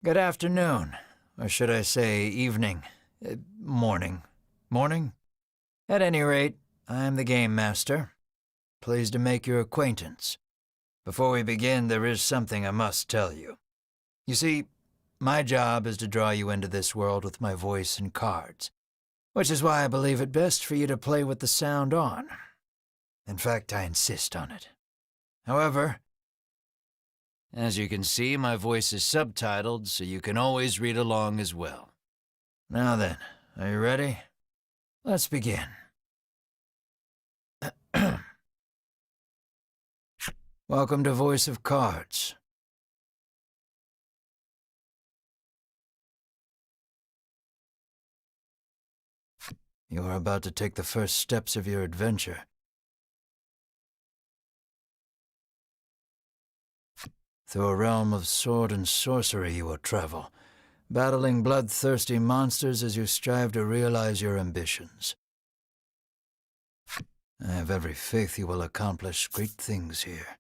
Good afternoon, or should I say evening, morning. Morning? At any rate, I am the Game Master. Pleased to make your acquaintance. Before we begin, there is something I must tell you. You see, my job is to draw you into this world with my voice and cards, which is why I believe it best for you to play with the sound on. In fact, I insist on it. However, as you can see, my voice is subtitled, so you can always read along as well. Now then, are you ready? Let's begin. Welcome to Voice of Cards. You are about to take the first steps of your adventure. Through a realm of sword and sorcery you will travel, battling bloodthirsty monsters as you strive to realize your ambitions. I have every faith you will accomplish great things here.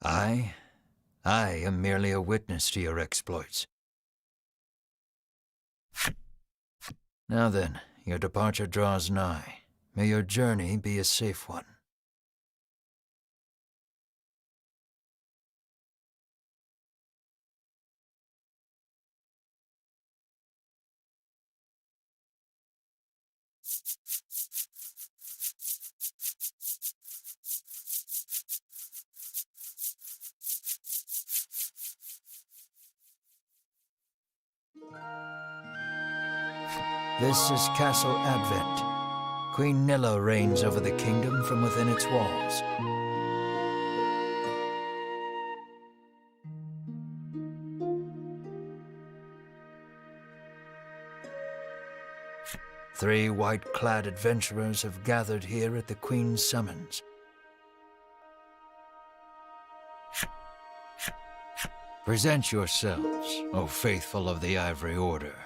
I am merely a witness to your exploits. Now then, your departure draws nigh. May your journey be a safe one. This is Castle Advent. Queen Nilla reigns over the kingdom from within its walls. Three white-clad adventurers have gathered here at the Queen's summons. Present yourselves, O faithful of the Ivory Order.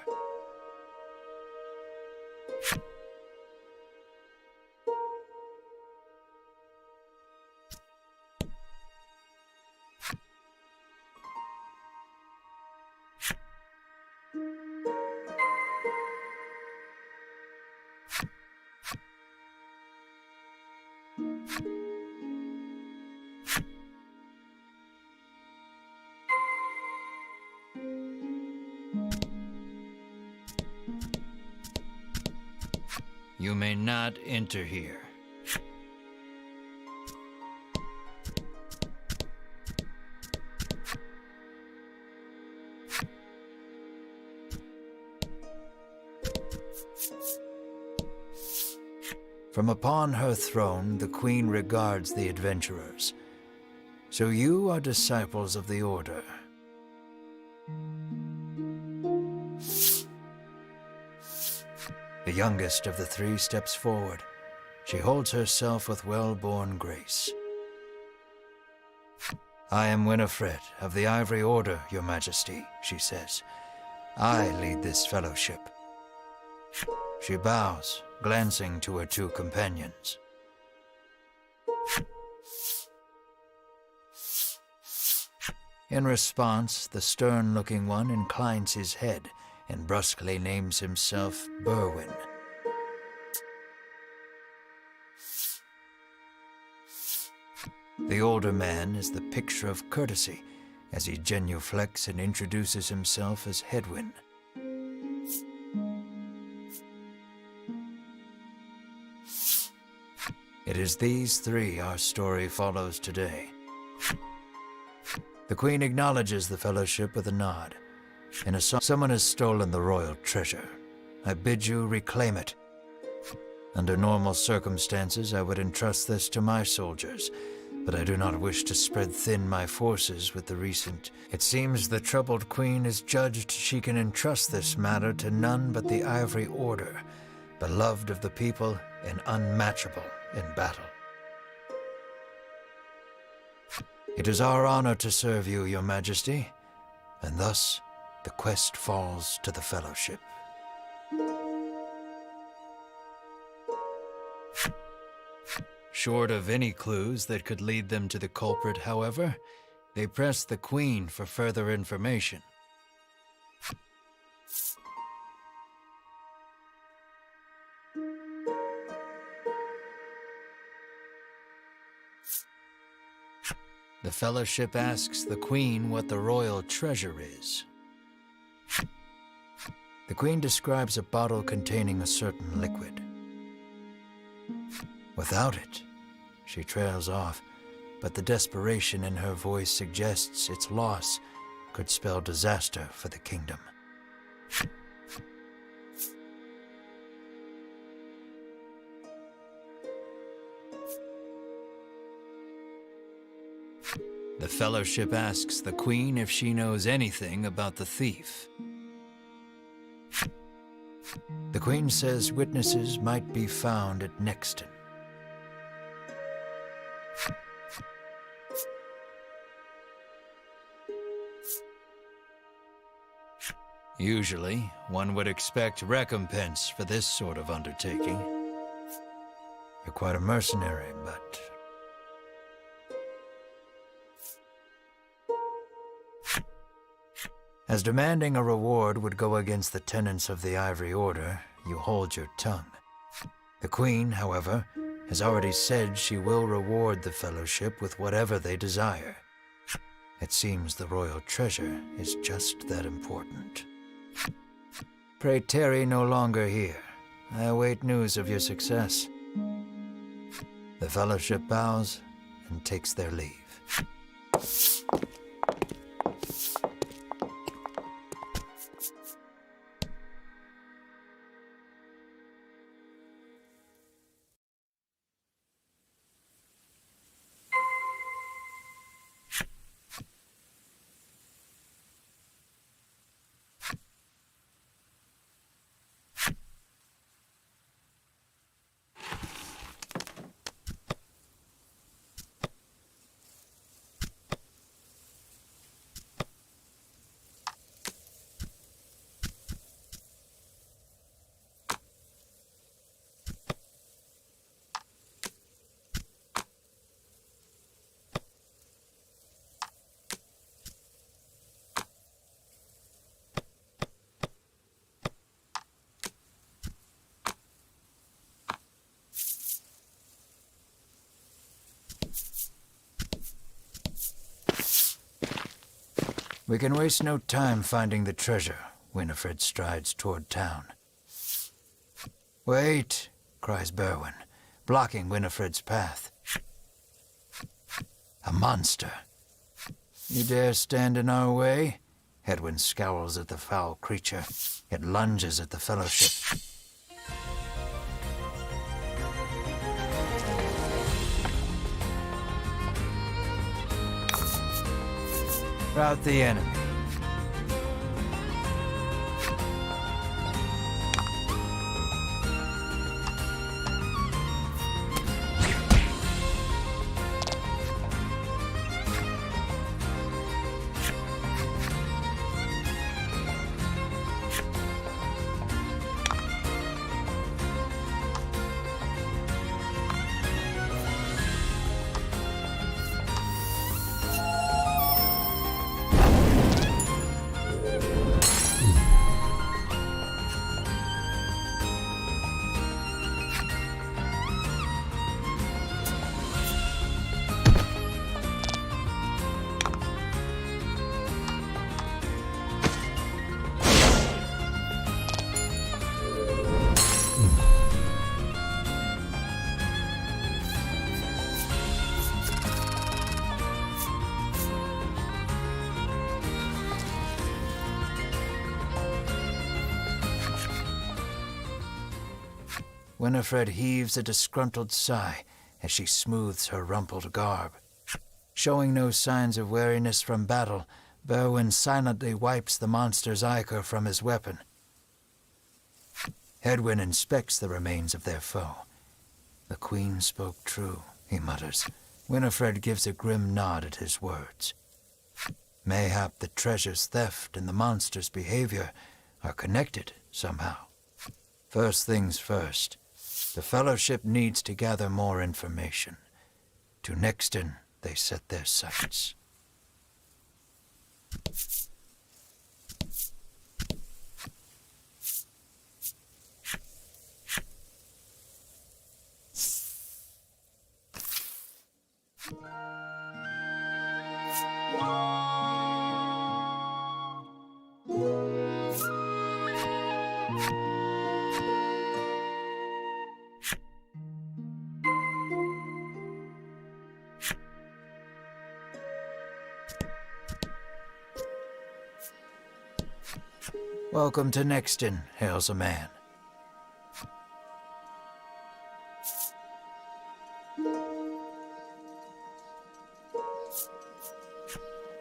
You may not enter here. From upon her throne, the Queen regards the adventurers. So you are disciples of the Order. The youngest of the three steps forward. She holds herself with well-born grace. I am Winifred of the Ivory Order, Your Majesty, she says. I lead this fellowship. She bows, glancing to her two companions. In response, the stern-looking one inclines his head and brusquely names himself Berwin. The older man is the picture of courtesy as he genuflects and introduces himself as Hedwyn. It is these three our story follows today. The Queen acknowledges the fellowship with a nod. In a song, someone has stolen the royal treasure. I bid you reclaim it. Under normal circumstances, I would entrust this to my soldiers, but I do not wish to spread thin my forces with the recent. It seems the troubled queen is judged she can entrust this matter to none but the Ivory Order, beloved of the people and unmatchable in battle. It is our honor to serve you, Your Majesty, and thus the quest falls to the Fellowship. Short of any clues that could lead them to the culprit, however, they press the Queen for further information. The Fellowship asks the Queen what the royal treasure is. The Queen describes a bottle containing a certain liquid. Without it, she trails off, but the desperation in her voice suggests its loss could spell disaster for the kingdom. The Fellowship asks the Queen if she knows anything about the thief. The Queen says witnesses might be found at Nexton. Usually, one would expect recompense for this sort of undertaking. You're quite a mercenary, but... As demanding a reward would go against the tenets of the Ivory Order, you hold your tongue. The Queen, however, has already said she will reward the Fellowship with whatever they desire. It seems the royal treasure is just that important. Pray tarry no longer here. I await news of your success. The Fellowship bows and takes their leave. We can waste no time finding the treasure. Winifred strides toward town. Wait, cries Berwin, blocking Winifred's path. A monster. You dare stand in our way? Edwin scowls at the foul creature. It lunges at the Fellowship. Rout the enemy. Winifred heaves a disgruntled sigh as she smooths her rumpled garb. Showing no signs of weariness from battle, Berwin silently wipes the monster's ichor from his weapon. Hedwyn inspects the remains of their foe. "The Queen spoke true," he mutters. Winifred gives a grim nod at his words. Mayhap the treasure's theft and the monster's behavior are connected somehow. First things first, the Fellowship needs to gather more information. To Nixton they set their sights. "Welcome to Nixton," hails a man.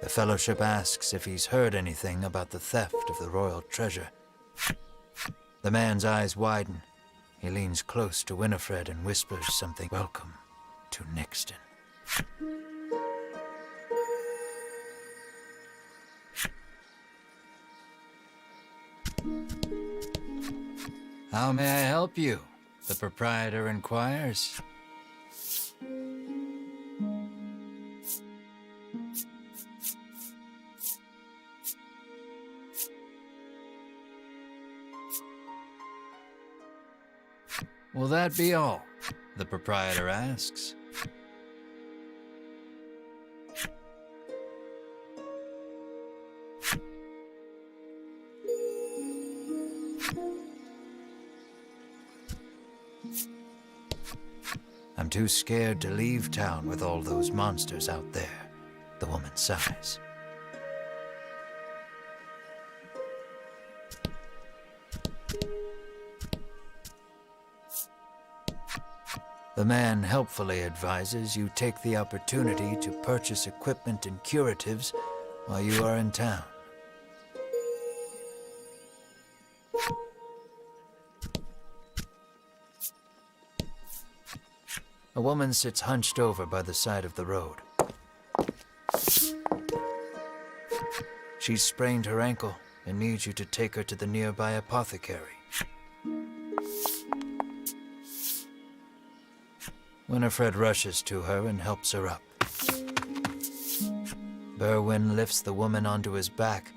The Fellowship asks if he's heard anything about the theft of the royal treasure. The man's eyes widen. He leans close to Winifred and whispers something. "Welcome to Nixton." "How may I help you?" the proprietor inquires. "Will that be all?" the proprietor asks. "I'm too scared to leave town with all those monsters out there," the woman sighs. The man helpfully advises you take the opportunity to purchase equipment and curatives while you are in town. A woman sits hunched over by the side of the road. She's sprained her ankle and needs you to take her to the nearby apothecary. Winifred rushes to her and helps her up. Berwin lifts the woman onto his back,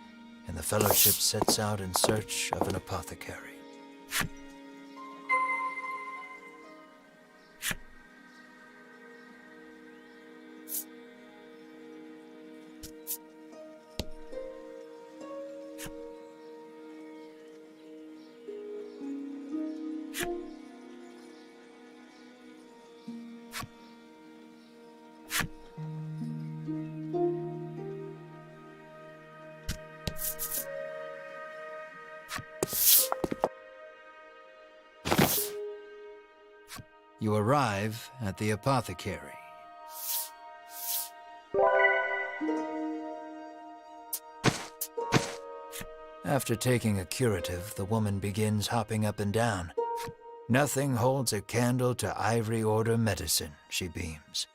and the Fellowship sets out in search of an apothecary. You arrive at the apothecary. After taking a curative, the woman begins hopping up and down. "Nothing holds a candle to Ivory Order medicine," she beams.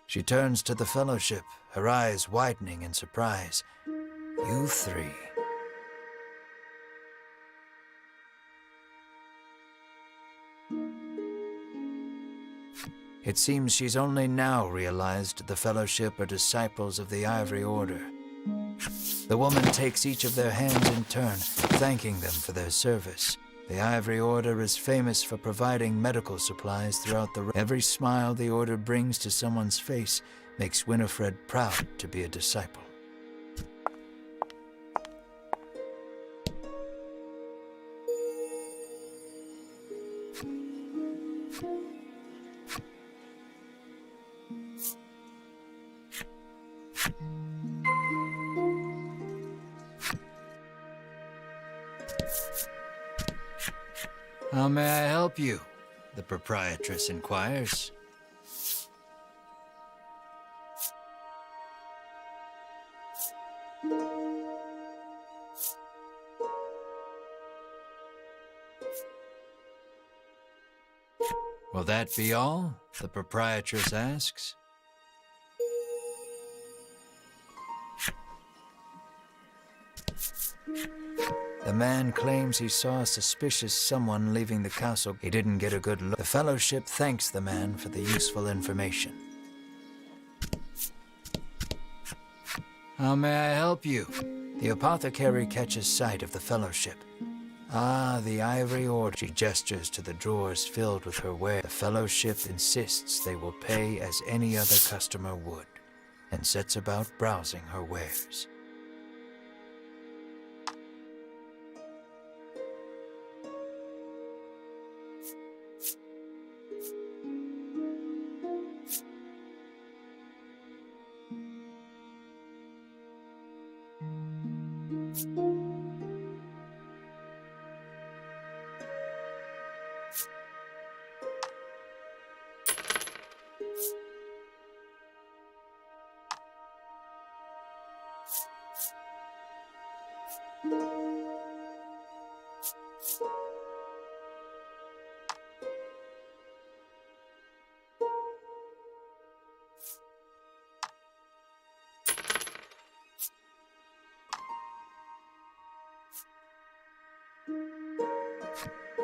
She turns to the Fellowship, her eyes widening in surprise. "You three." It seems she's only now realized the Fellowship are disciples of the Ivory Order. The woman takes each of their hands in turn, thanking them for their service. The Ivory Order is famous for providing medical supplies throughout the... Every smile the Order brings to someone's face makes Winifred proud to be a disciple. "How may I help you?" the proprietress inquires. Will that be all? The proprietress asks. The man claims he saw a suspicious someone leaving the castle. He didn't get a good look. The Fellowship thanks the man for the useful information. How may I help you? The apothecary catches sight of the Fellowship. Ah, the Ivory Order. She gestures to the drawers filled with her wares. The Fellowship insists they will pay as any other customer would, and sets about browsing her wares.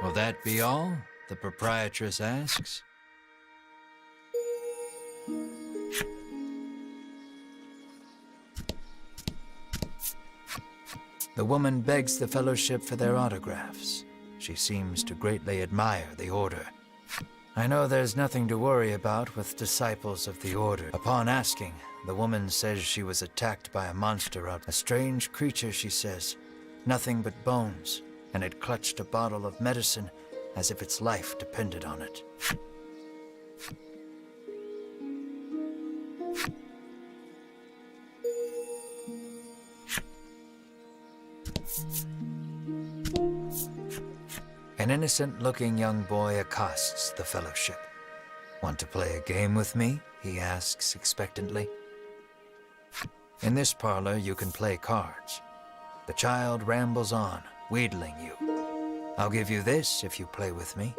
Will that be all? The proprietress asks. The woman begs the Fellowship for their autographs. She seems to greatly admire the Order. I know there's nothing to worry about with disciples of the Order. Upon asking, the woman says she was attacked by a monster out. A strange creature, she says, nothing but bones, and it clutched a bottle of medicine as if its life depended on it. An innocent-looking young boy accosts the Fellowship. Want to play a game with me? He asks expectantly. In this parlor, you can play cards. The child rambles on, wheedling you. I'll give you this if you play with me.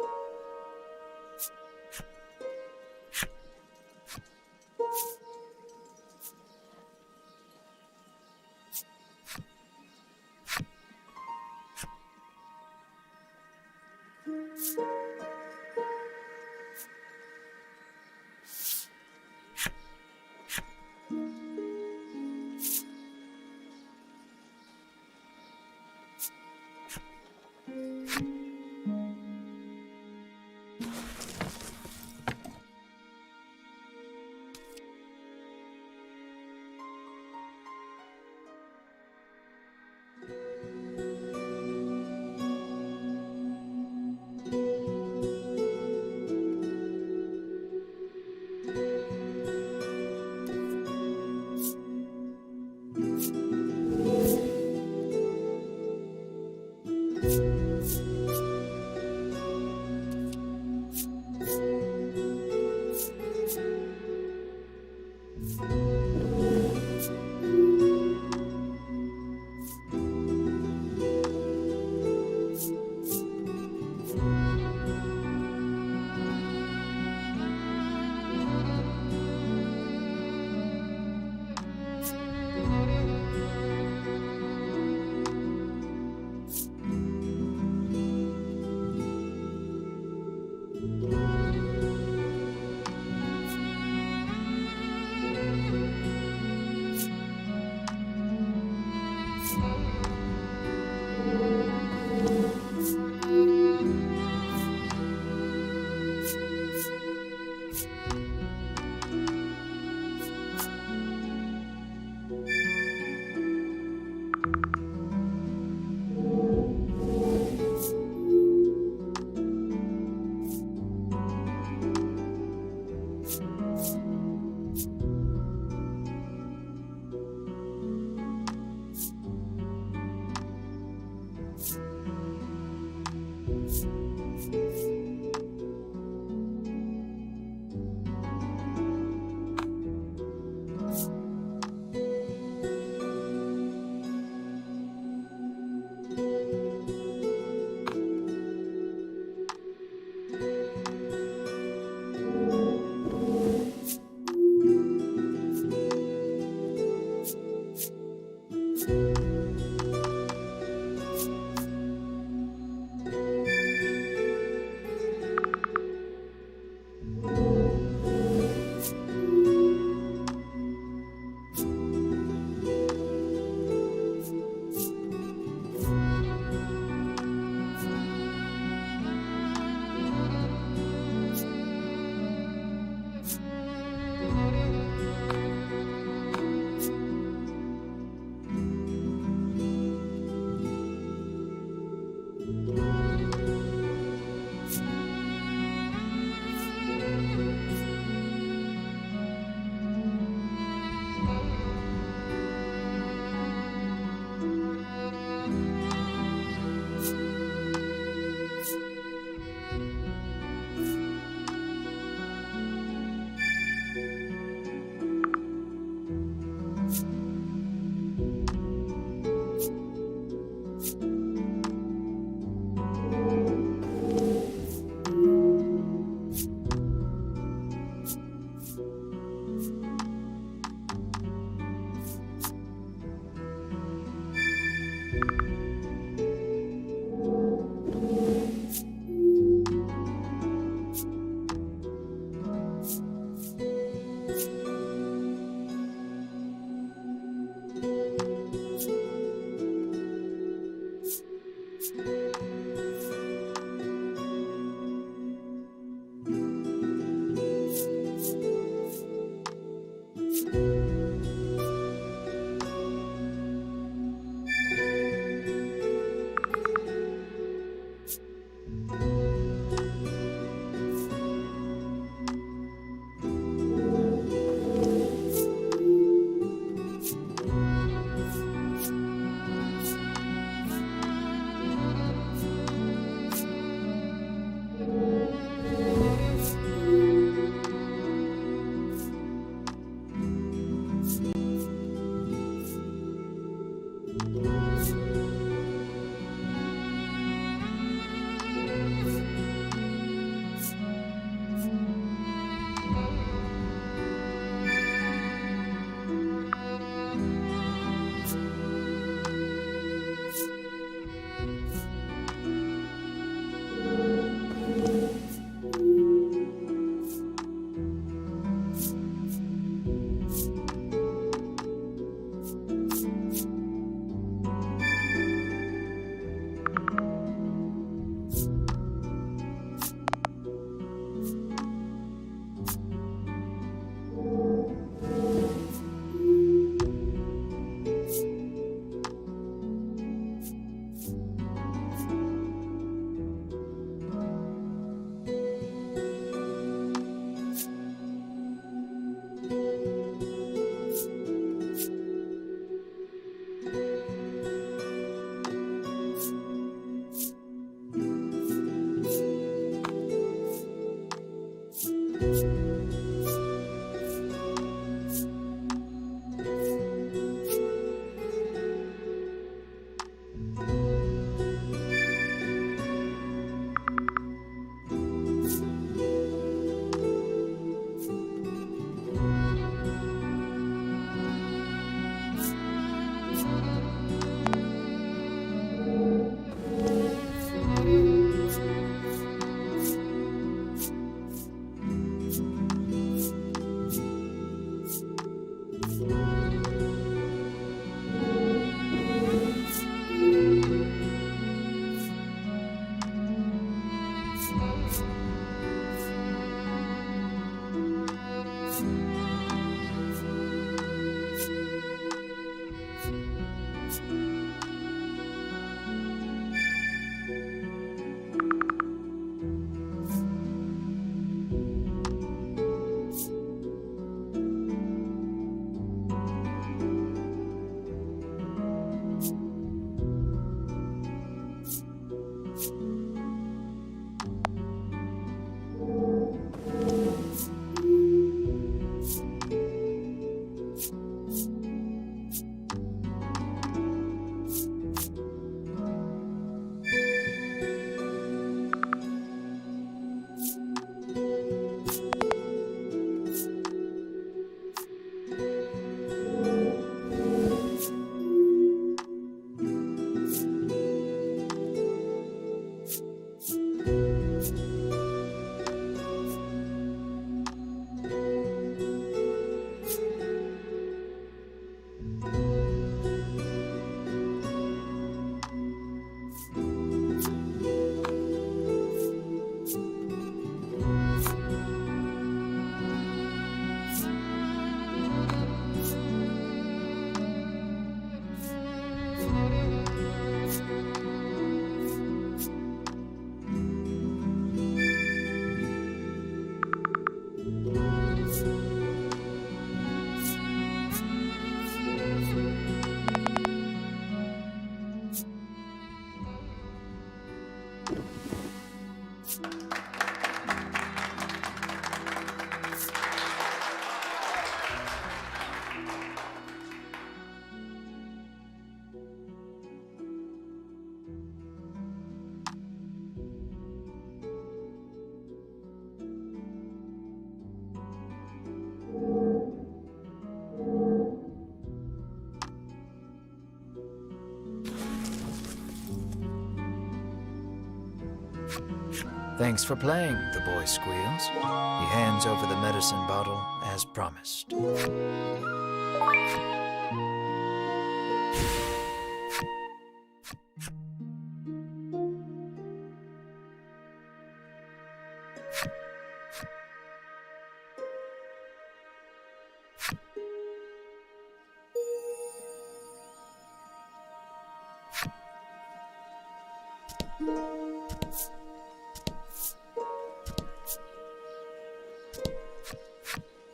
Thanks for playing, the boy squeals. He hands over the medicine bottle as promised.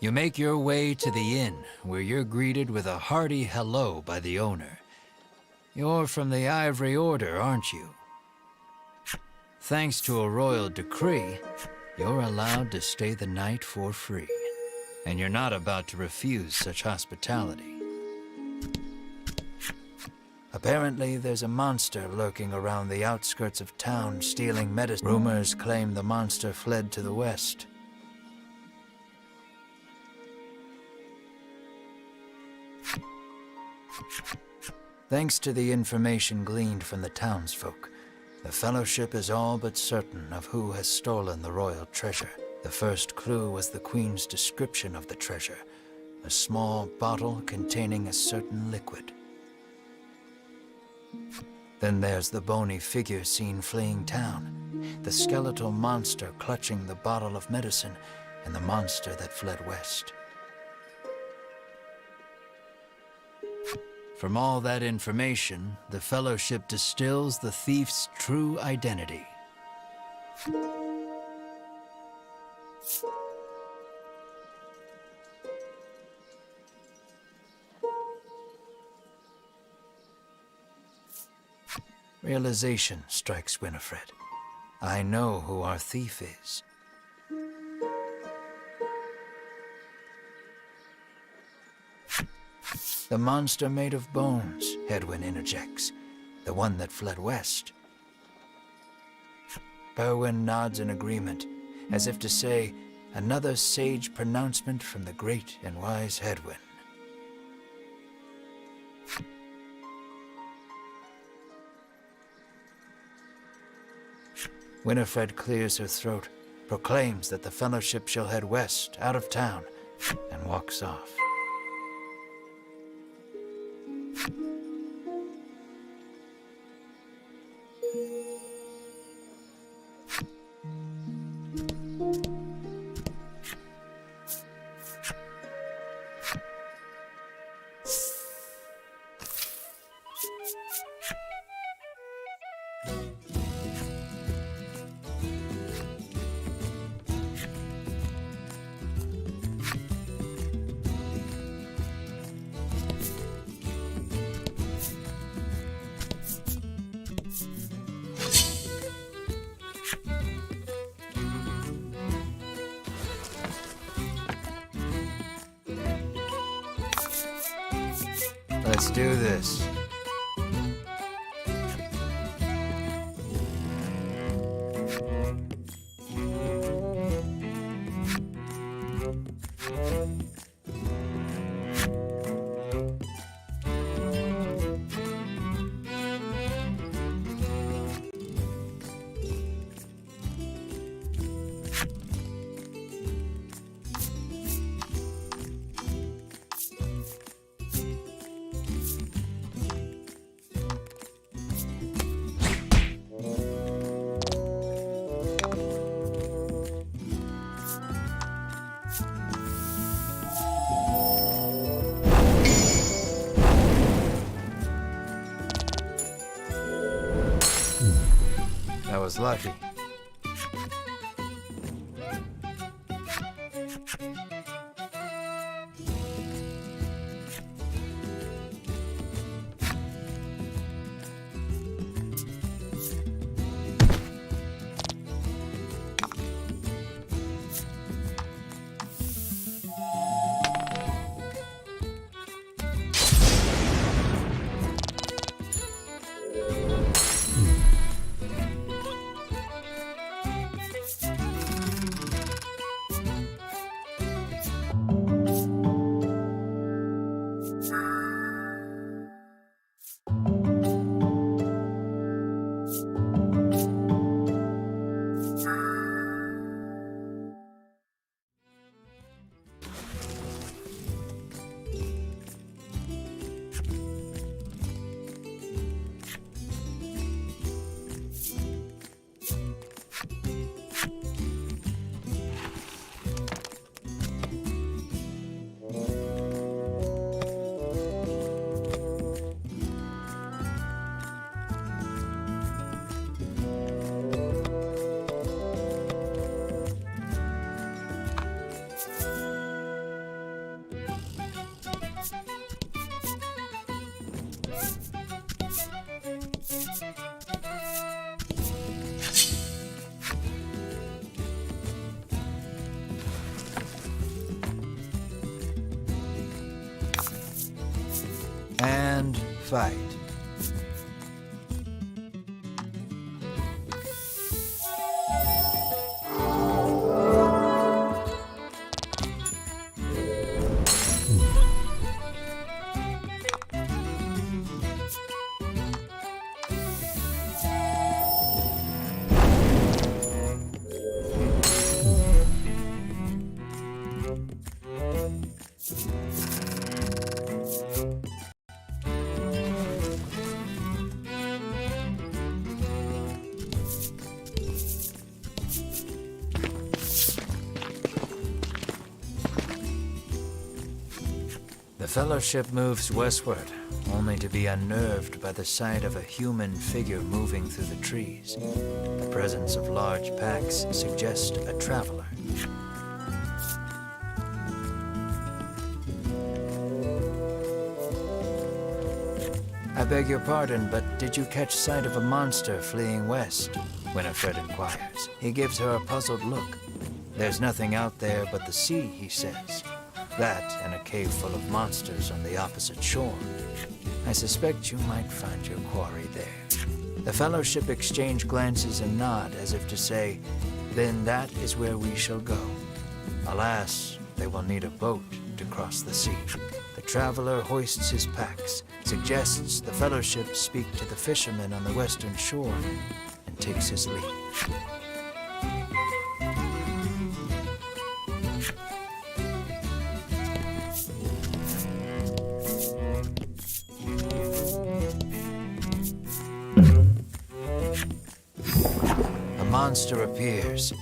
You make your way to the inn, where you're greeted with a hearty hello by the owner. You're from the Ivory Order, aren't you? Thanks to a royal decree, you're allowed to stay the night for free. And you're not about to refuse such hospitality. Apparently, there's a monster lurking around the outskirts of town, stealing medicine. Rumors claim the monster fled to the west. Thanks to the information gleaned from the townsfolk, the Fellowship is all but certain of who has stolen the royal treasure. The first clue was the Queen's description of the treasure, a small bottle containing a certain liquid. Then there's the bony figure seen fleeing town, the skeletal monster clutching the bottle of medicine, and the monster that fled west. From all that information, the Fellowship distills the thief's true identity. Realization strikes Winifred. I know who our thief is. The monster made of bones, Hedwyn interjects. The one that fled west. Berwyn nods in agreement, as if to say, another sage pronouncement from the great and wise Hedwyn. Winifred clears her throat, proclaims that the Fellowship shall head west, out of town, and walks off. Let's do this. That was lucky. fight. The Fellowship moves westward, only to be unnerved by the sight of a human figure moving through the trees. The presence of large packs suggests a traveler. I beg your pardon, but did you catch sight of a monster fleeing west? Winifred inquires. He gives her a puzzled look. There's nothing out there but the sea, he says. That and a cave full of monsters on the opposite shore. I suspect you might find your quarry there. The Fellowship exchange glances and nod as if to say, then that is where we shall go. Alas, they will need a boat to cross the sea. The traveler hoists his packs, suggests the Fellowship speak to the fishermen on the western shore, and takes his leave. A monster appears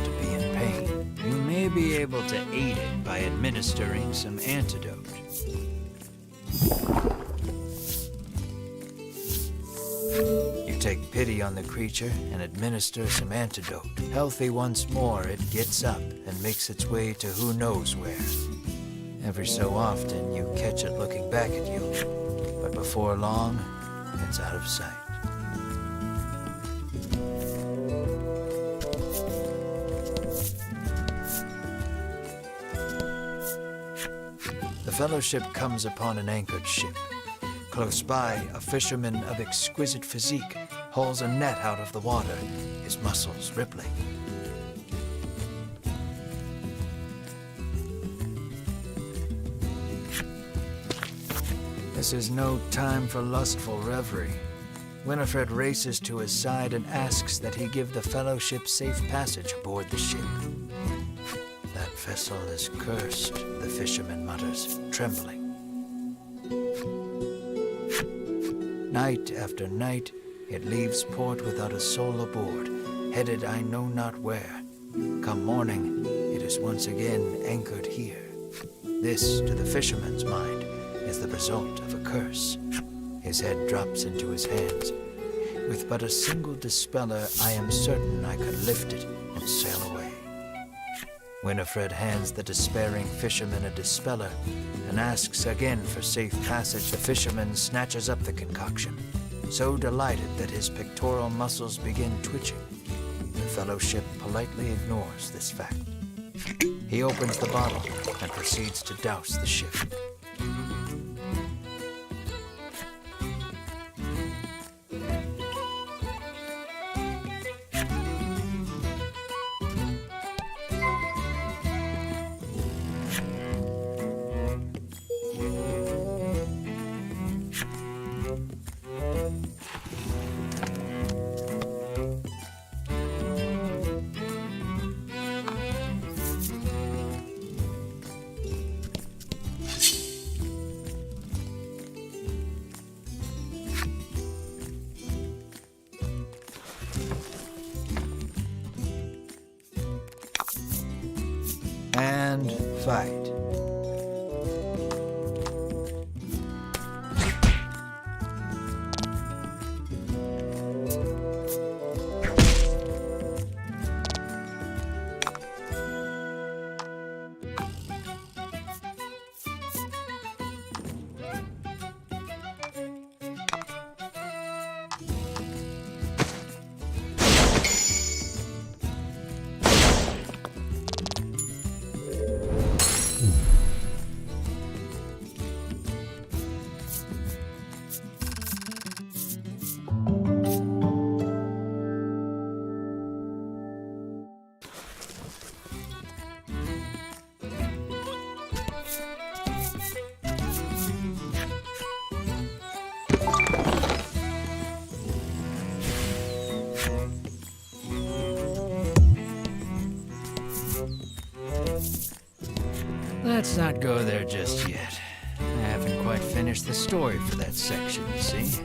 to be in pain. You may be able to aid it by administering some antidote. You take pity on the creature and administer some antidote. Healthy once more, it gets up and makes its way to who knows where. Every so often, you catch it looking back at you, but before long, it's out of sight. The Fellowship comes upon an anchored ship. Close by, a fisherman of exquisite physique hauls a net out of the water, his muscles rippling. This is no time for lustful reverie. Winifred races to his side and asks that he give the Fellowship safe passage aboard the ship. That vessel is cursed, the fisherman mutters, trembling. Night after night, it leaves port without a soul aboard, headed I know not where. Come morning, it is once again anchored here. This, to the fisherman's mind, is the result of a curse. His head drops into his hands. With but a single dispeller, I am certain I could lift it and sail away. Winifred hands the despairing fisherman a dispeller and asks again for safe passage. The fisherman snatches up the concoction, so delighted that his pectoral muscles begin twitching. The Fellowship politely ignores this fact. He opens the bottle and proceeds to douse the ship. And fight. Let's not go there just yet. I haven't quite finished the story for that section, you see.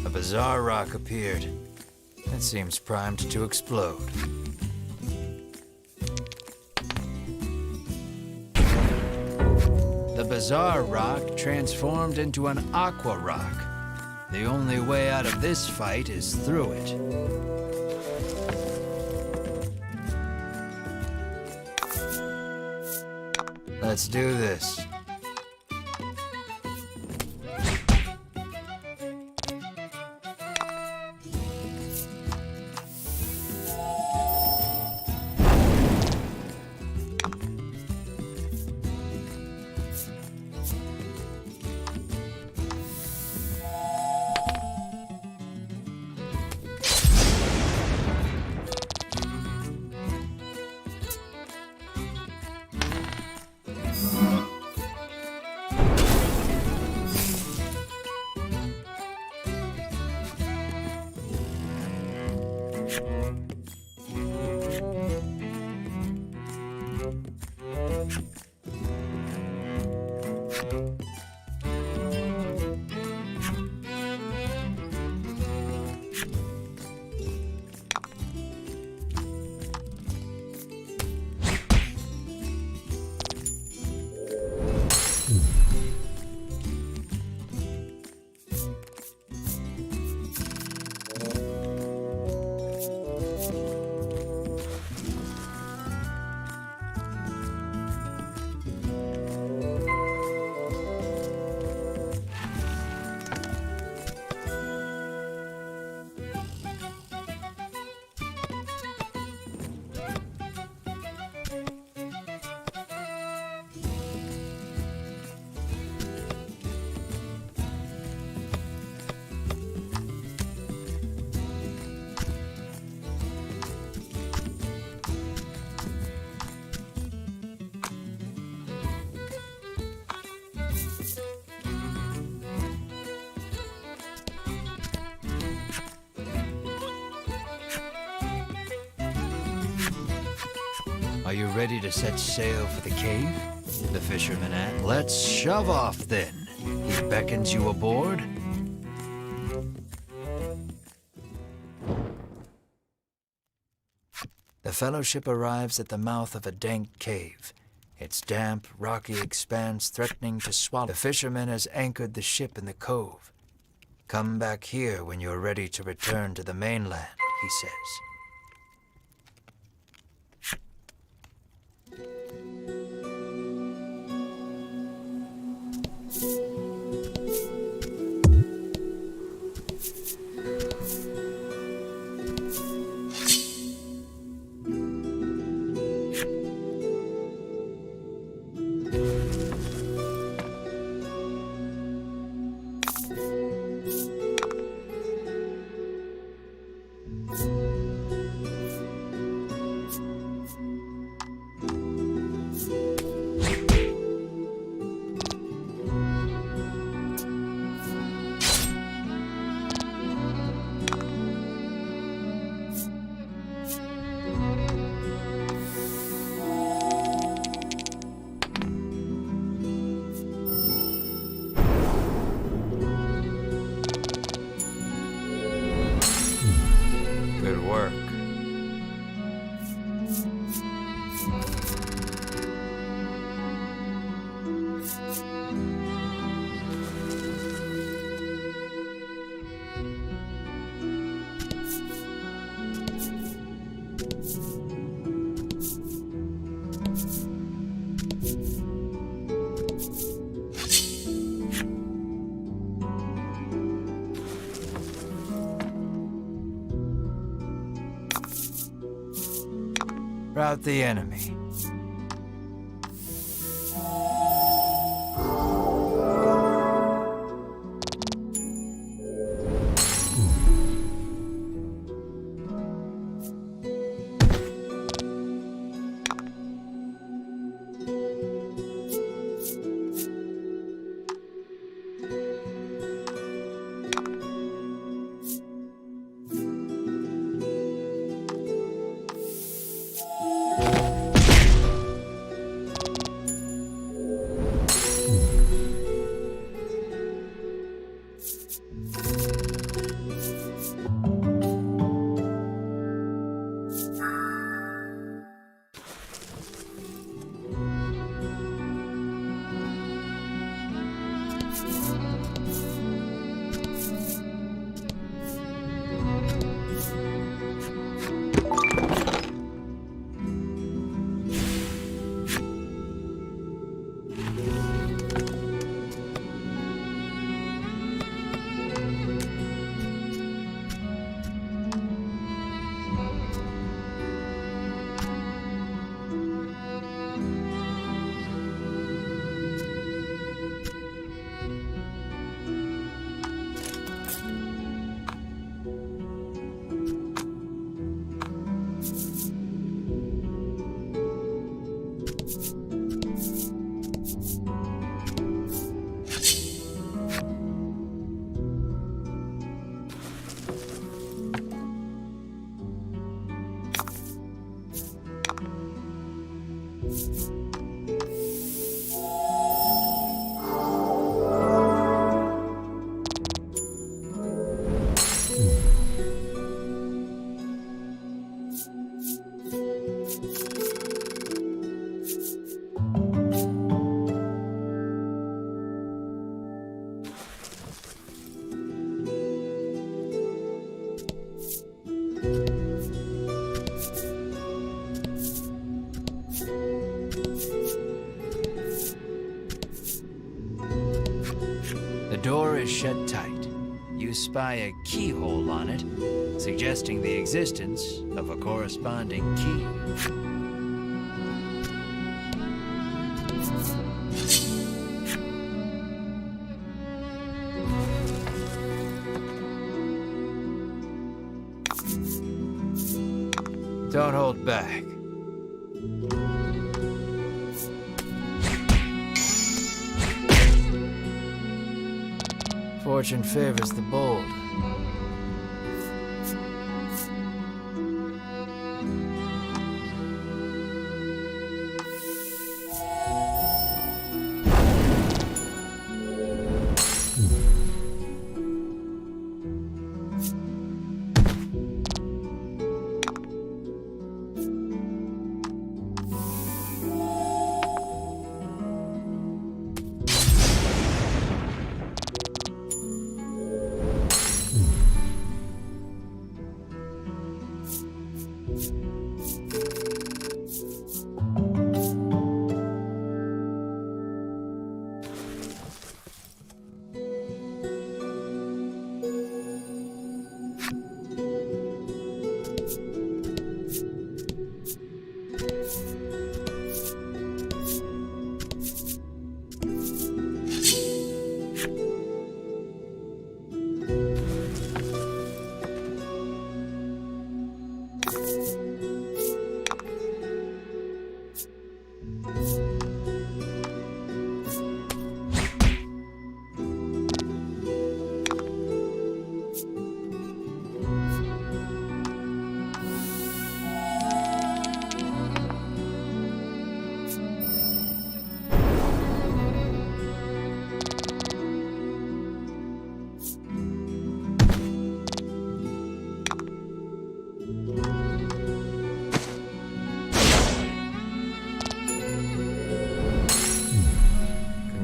A bizarre rock appeared. It seems primed to explode. The bizarre rock transformed into an aqua rock. The only way out of this fight is through it. Let's do this. Are you ready to set sail for the cave? The fisherman asked. Let's shove off then. He beckons you aboard. The Fellowship arrives at the mouth of a dank cave. Its damp, rocky expanse threatening to swallow. The fisherman has anchored the ship in the cove. Come back here when you're ready to return to the mainland, he says. Rout the enemy. The door is shut tight. You spy a keyhole on it, suggesting the existence of a corresponding key. Don't hold back. Fortune favors the bold.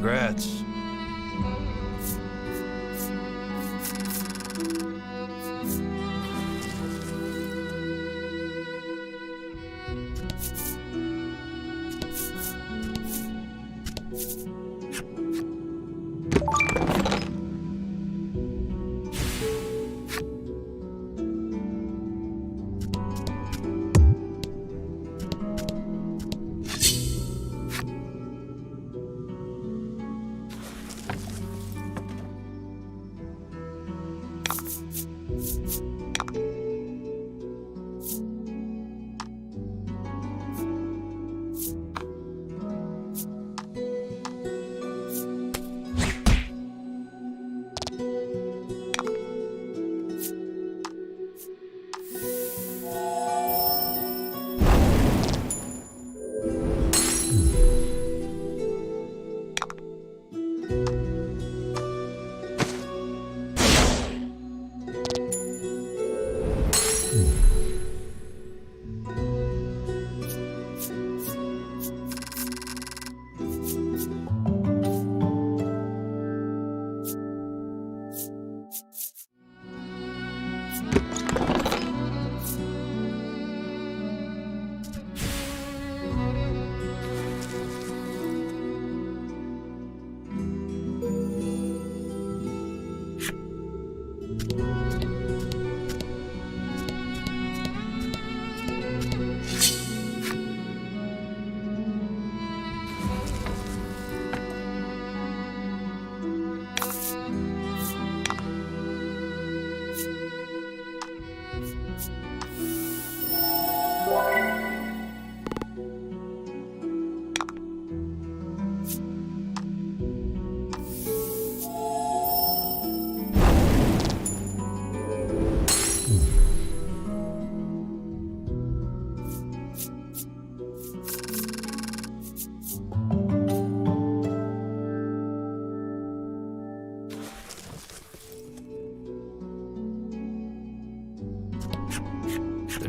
Congrats.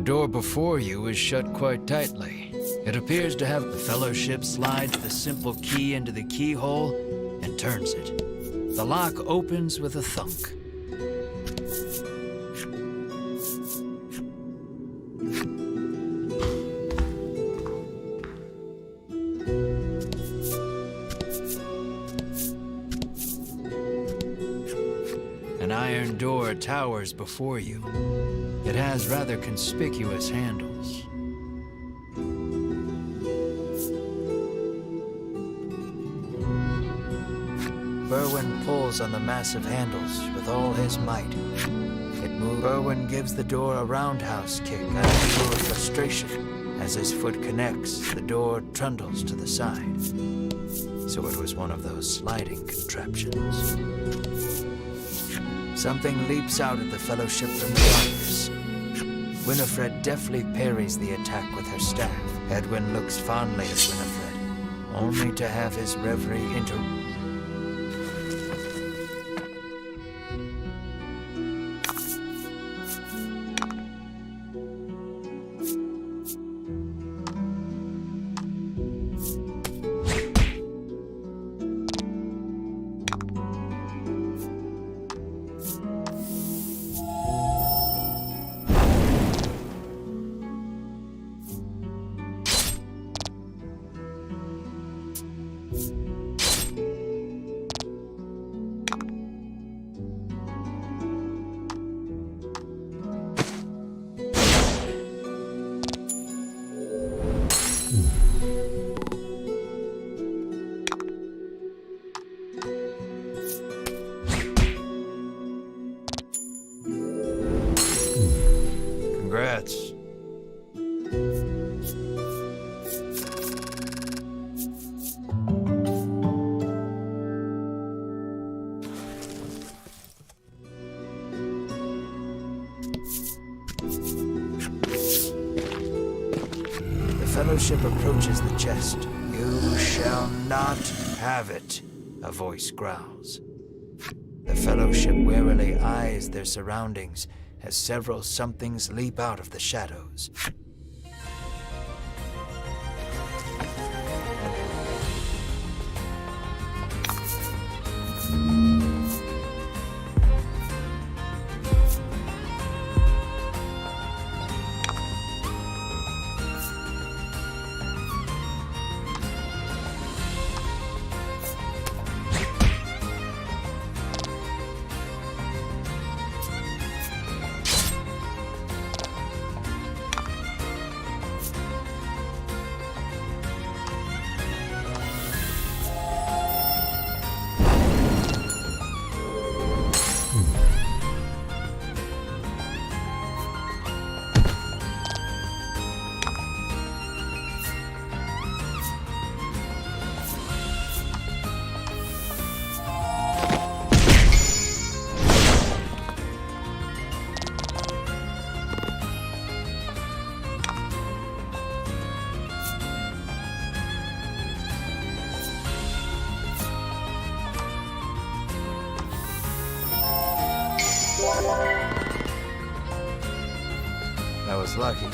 door before you is shut quite tightly. It appears to have the Fellowship slides the simple key into the keyhole and turns it. The lock opens with a thunk. An iron door towers before you. It has rather conspicuous handles. Berwin pulls on the massive handles with all his might. It moves. Berwin gives the door a roundhouse kick out of pure frustration. As his foot connects, the door trundles to the side. So it was one of those sliding contraptions. Something leaps out at the Fellowship from the darkness. Winifred deftly parries the attack with her staff. Edwin looks fondly at Winifred, only to have his reverie interrupted. Congrats. The Fellowship approaches the chest. You shall not have it, a voice growls. The Fellowship warily eyes their surroundings as several somethings leap out of the shadows. That was lucky.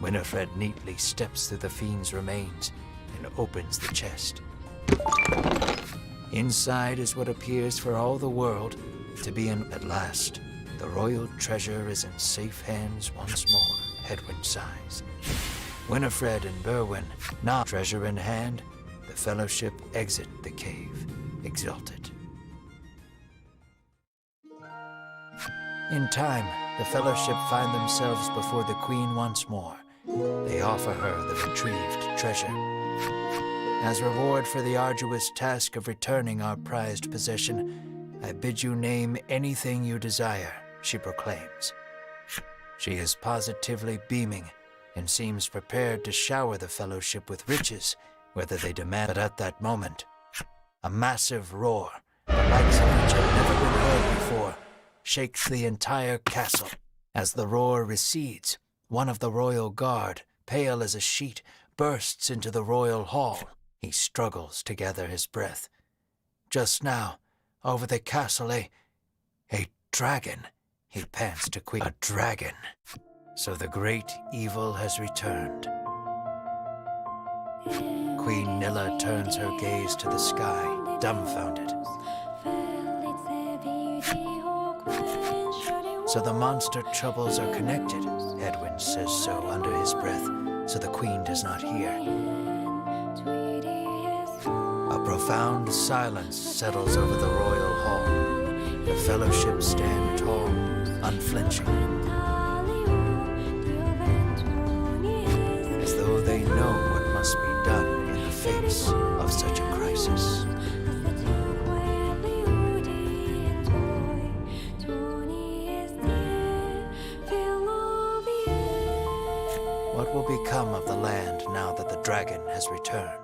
Winifred neatly steps through the fiend's remains and opens the chest. Inside is what appears for all the world to be at last. The royal treasure is in safe hands once more, Hedwyn sighs. Winifred and Berwin, now treasure in hand, the Fellowship exit the cave, exulted. In time, the Fellowship find themselves before the Queen once more. They offer her the retrieved treasure. As reward for the arduous task of returning our prized possession, I bid you name anything you desire, she proclaims. She is positively beaming and seems prepared to shower the Fellowship with riches, whether they demand. But at that moment, a massive roar, the likes of which had never been heard before, shakes the entire castle. As the roar recedes, one of the royal guard, pale as a sheet, bursts into the royal hall. He struggles to gather his breath. Just now, over the castle, a dragon, he pants to Queen. A dragon. So the great evil has returned. Queen Nilla turns her gaze to the sky, dumbfounded. So the monster troubles are connected, Hedwyn says so under his breath, so the Queen does not hear. A profound silence settles over the royal hall. The Fellowship stand tall, unflinching, as though they know what must be done in the face of such a crisis. What will become of the land now that the dragon has returned?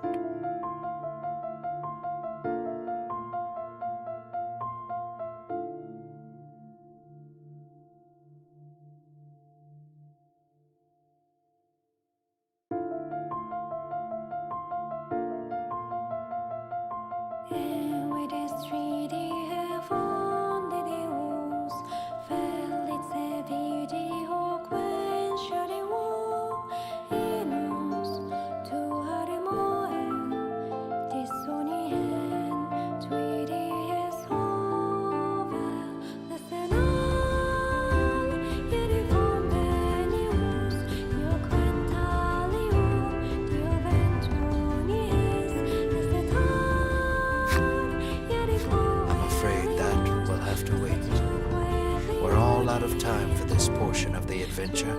We're all out of time for this portion of the adventure.